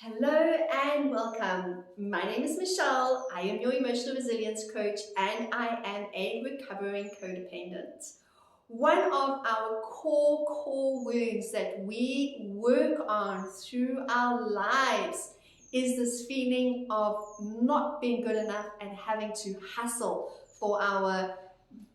Hello and welcome. My name is Michelle. I am your emotional resilience coach and I am a recovering codependent. One of our core wounds that we work on through our lives is this feeling of not being good enough and having to hustle for our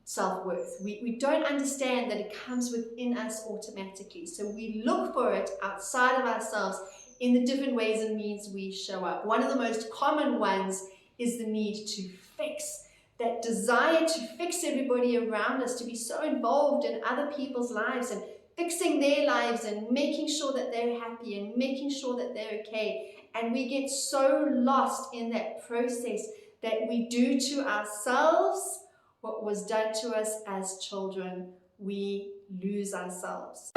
self-worth. We don't understand that it comes within us automatically. So we look for it outside of ourselves in the different ways and means we show up. One of the most common ones is the need to fix. That desire to fix everybody around us, to be so involved in other people's lives and fixing their lives and making sure that they're happy and making sure that they're okay. And we get so lost in that process that we do to ourselves what was done to us as children. We lose ourselves.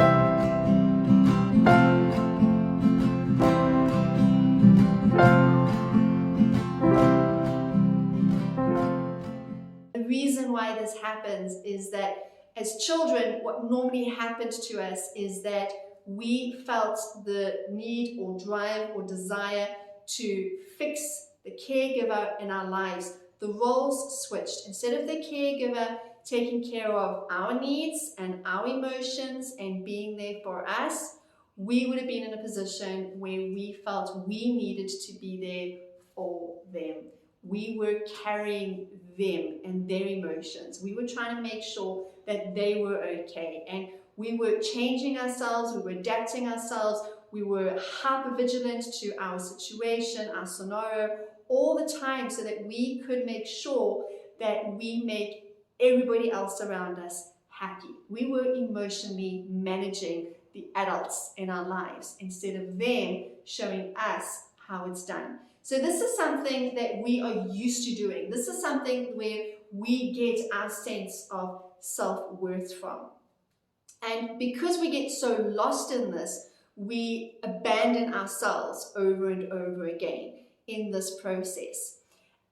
The reason why this happens is that as children, what normally happened to us is that we felt the need or drive or desire to fix the caregiver in our lives. The roles switched. Instead of the caregiver taking care of our needs and our emotions and being there for us, we would have been in a position where we felt we needed to be there for them. We were carrying them and their emotions. We were trying to make sure that they were okay. And we were changing ourselves, we were adapting ourselves, we were hyper vigilant to our situation, our scenario, all the time so that we could make sure that we make everybody else around us happy. We were emotionally managing the adults in our lives instead of them showing us how it's done. So this is something that we are used to doing. This is something where we get our sense of self-worth from. And because we get so lost in this, we abandon ourselves over and over again in this process.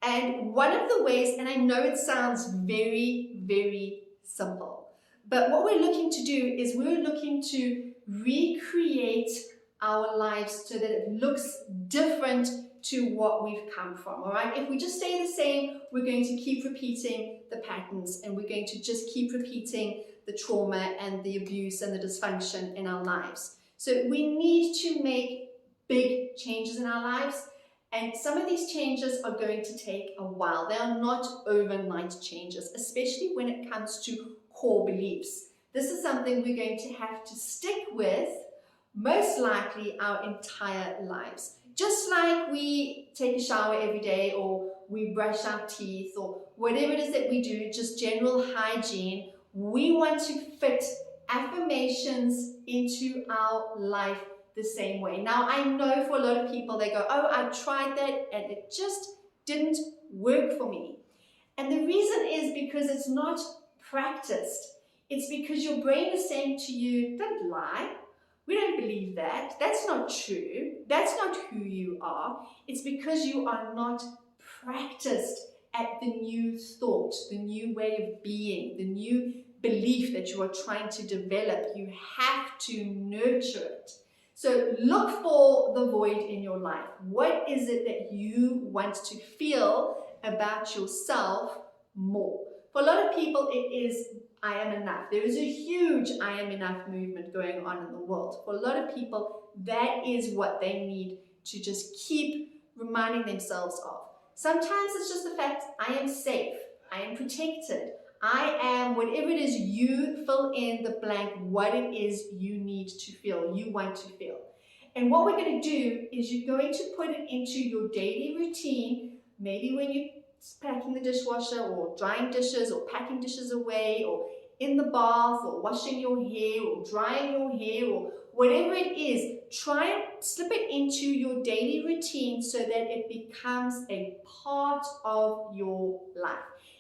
And one of the ways, and I know it sounds very simple, but what we're looking to do is we're looking to recreate our lives so that it looks different to what we've come from, all right? If we just stay the same, we're going to keep repeating the patterns and we're going to just keep repeating the trauma and the abuse and the dysfunction in our lives. So we need to make big changes in our lives, and some of these changes are going to take a while. They are not overnight changes, especially when it comes to core beliefs. This is something we're going to have to stick with most likely our entire lives. Just like we take a shower every day or we brush our teeth or whatever it is that we do, just general hygiene, we want to fit affirmations into our life the same way. Now, I know for a lot of people, they go, oh, I tried that and it just didn't work for me. And the reason is because it's not practiced. It's because your brain is saying to you, don't lie. We don't believe that. That's not true. That's not who you are. It's because you are not practiced at the new thought, the new way of being, the new belief that you are trying to develop. You have to nurture it. So look for the void in your life. What is it that you want to feel about yourself more? For a lot of people, it is I am enough. There is a huge I am enough movement going on in the world. For a lot of people, that is what they need to just keep reminding themselves of. Sometimes it's just the fact I am safe, I am protected, I am whatever it is you fill in the blank, what it is you need to feel, you want to feel. And what we're going to do is you're going to put it into your daily routine, maybe when you're packing the dishwasher or drying dishes or packing dishes away or in the bath or washing your hair or drying your hair or whatever it is, try and slip it into your daily routine so that it becomes a part of your life.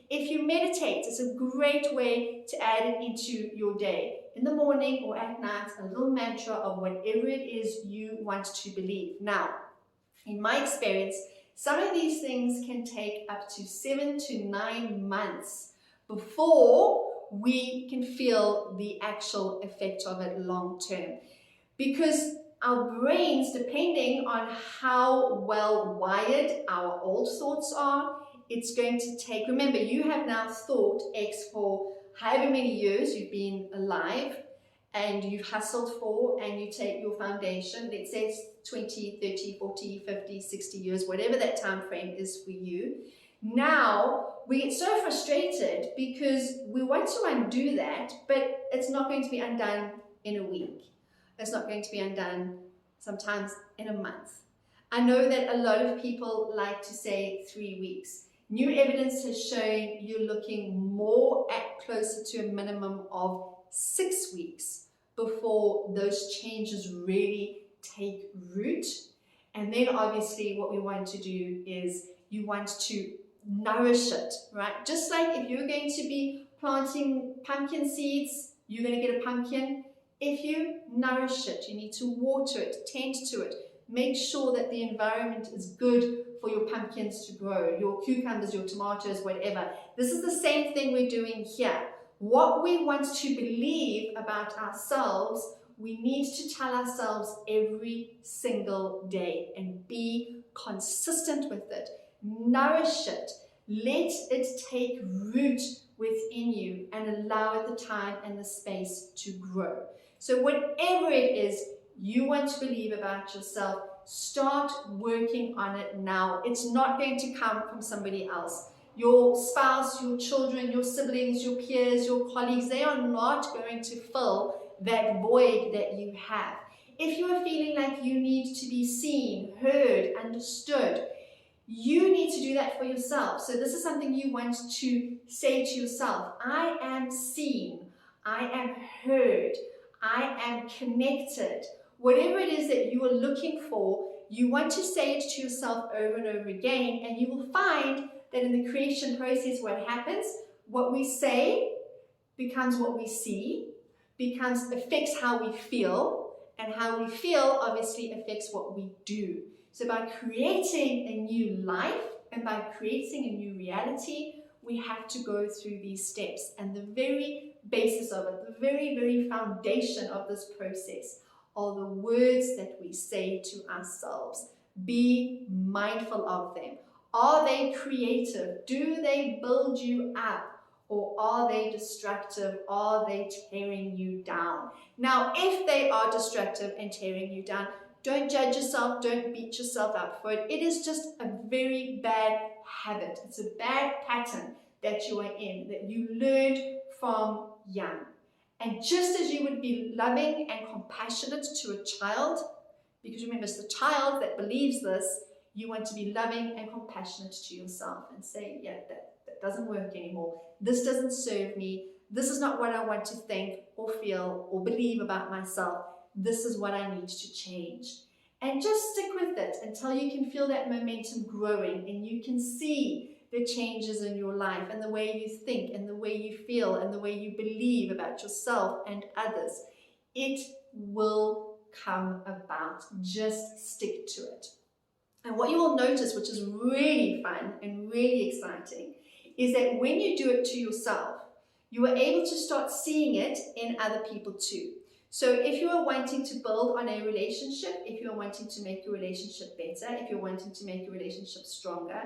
If you meditate, it's a great way to add it into your day. In the morning or at night, a little mantra of whatever it is you want to believe. Now, in my experience, some of these things can take up to 7 to 9 months before we can feel the actual effect of it long term. Because our brains, depending on how well wired our old thoughts are, it's going to take, remember, you have now thought X for however many years you've been alive, and you've hustled for, and you take your foundation, let's say it's 20, 30, 40, 50, 60 years, whatever that time frame is for you. Now, we get so frustrated because we want to undo that, but it's not going to be undone in a week. It's not going to be undone sometimes in a month. I know that a lot of people like to say 3 weeks. New evidence has shown you're looking more at closer to a minimum of 6 weeks before those changes really take root. And then obviously what we want to do is you want to nourish it, right? Just like if you're going to be planting pumpkin seeds, you're going to get a pumpkin. If you nourish it, you need to water it, tend to it, make sure that the environment is good for your pumpkins to grow, your cucumbers, your tomatoes, whatever. This is the same thing we're doing here. What we want to believe about ourselves, we need to tell ourselves every single day and be consistent with it. Nourish it. Let it take root within you and allow it the time and the space to grow. So whatever it is you want to believe about yourself, start working on it now. It's not going to come from somebody else. Your spouse, your children, your siblings, your peers, your colleagues, they are not going to fill that void that you have. If you are feeling like you need to be seen, heard, understood, you need to do that for yourself. So this is something you want to say to yourself. I am seen. I am heard. I am connected. Whatever it is that you are looking for, you want to say it to yourself over and over again, and you will find that in the creation process, what happens, what we say becomes what we see, affects how we feel, and how we feel obviously affects what we do. So by creating a new life and by creating a new reality, we have to go through these steps. And the very basis of it, the very, very foundation of this process are the words that we say to ourselves. Be mindful of them. Are they creative? Do they build you up? Or are they destructive? Are they tearing you down? Now, if they are destructive and tearing you down, don't judge yourself, don't beat yourself up for it. It is just a very bad habit. It's a bad pattern that you are in, that you learned from young. And just as you would be loving and compassionate to a child, because remember, it's the child that believes this, you want to be loving and compassionate to yourself and say, yeah, that doesn't work anymore. This doesn't serve me. This is not what I want to think or feel or believe about myself. This is what I need to change. And just stick with it until you can feel that momentum growing and you can see the changes in your life and the way you think and the way you feel and the way you believe about yourself and others. It will come about. Just stick to it. And what you will notice, which is really fun and really exciting, is that when you do it to yourself, you are able to start seeing it in other people too. So if you are wanting to build on a relationship, if you're wanting to make your relationship better, if you're wanting to make your relationship stronger,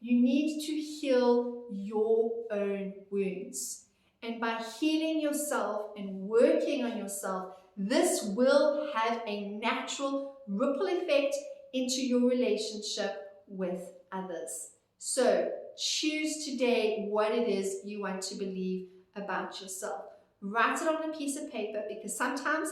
you need to heal your own wounds. And by healing yourself and working on yourself, this will have a natural ripple effect into your relationship with others. So choose today what it is you want to believe about yourself. Write it on a piece of paper, because sometimes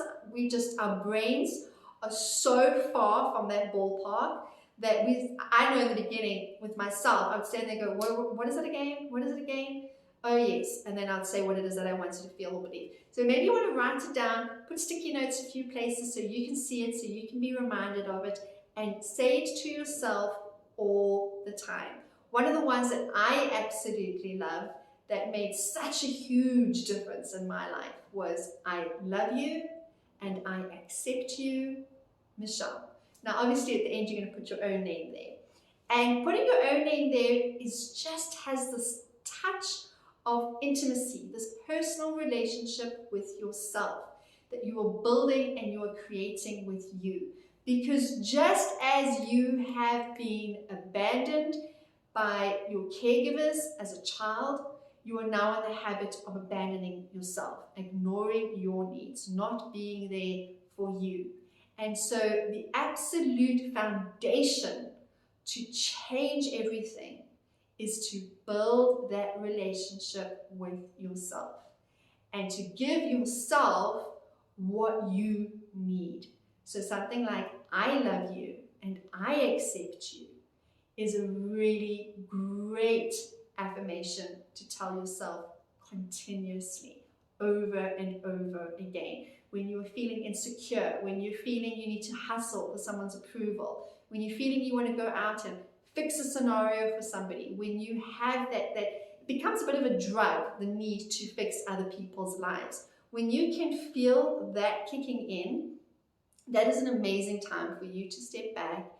our brains are so far from that ballpark that I know in the beginning with myself, I would stand there and go, what is it again? What is it again? Oh yes. And then I'd say what it is that I wanted to feel or believe. So maybe you want to write it down, put sticky notes a few places so you can see it, so you can be reminded of it, and say it to yourself all the time. One of the ones that I absolutely love that made such a huge difference in my life was, I love you and I accept you, Michelle. Now obviously at the end you're going to put your own name there. And putting your own name there has this touch of intimacy, this personal relationship with yourself that you are building and you are creating with you. Because just as you have been abandoned by your caregivers as a child, you are now in the habit of abandoning yourself, ignoring your needs, not being there for you. And so the absolute foundation to change everything is to build that relationship with yourself and to give yourself what you need. So something like, I love you and I accept you is a really great affirmation to tell yourself continuously, over and over again. When you're feeling insecure, when you're feeling you need to hustle for someone's approval, when you're feeling you want to go out and fix a scenario for somebody, when you have that it becomes a bit of a drug, the need to fix other people's lives. When you can feel that kicking in, that is an amazing time for you to step back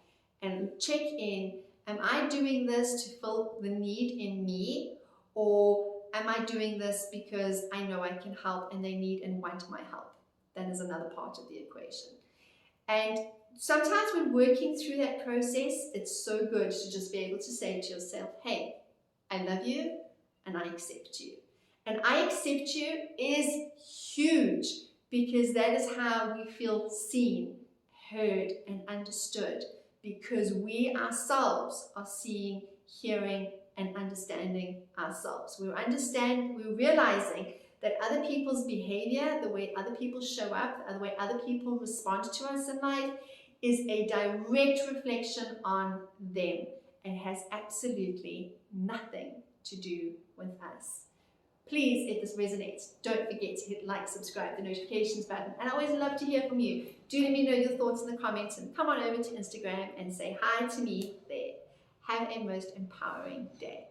and check in. Am I doing this to fill the need in me, or am I doing this because I know I can help and they need and want my help? That is another part of the equation. And sometimes when working through that process, it's so good to just be able to say to yourself, hey, I love you and I accept you. And I accept you is huge, because that is how we feel seen, heard, and understood, because we ourselves are seeing, hearing, and understanding ourselves. We're realizing that other people's behavior, the way other people show up, the way other people respond to us in life, is a direct reflection on them and has absolutely nothing to do with us. Please, if this resonates, don't forget to hit like, subscribe, the notifications button, and I always love to hear from you. Do let me know your thoughts in the comments and come on over to Instagram and say hi to me there. Have a most empowering day.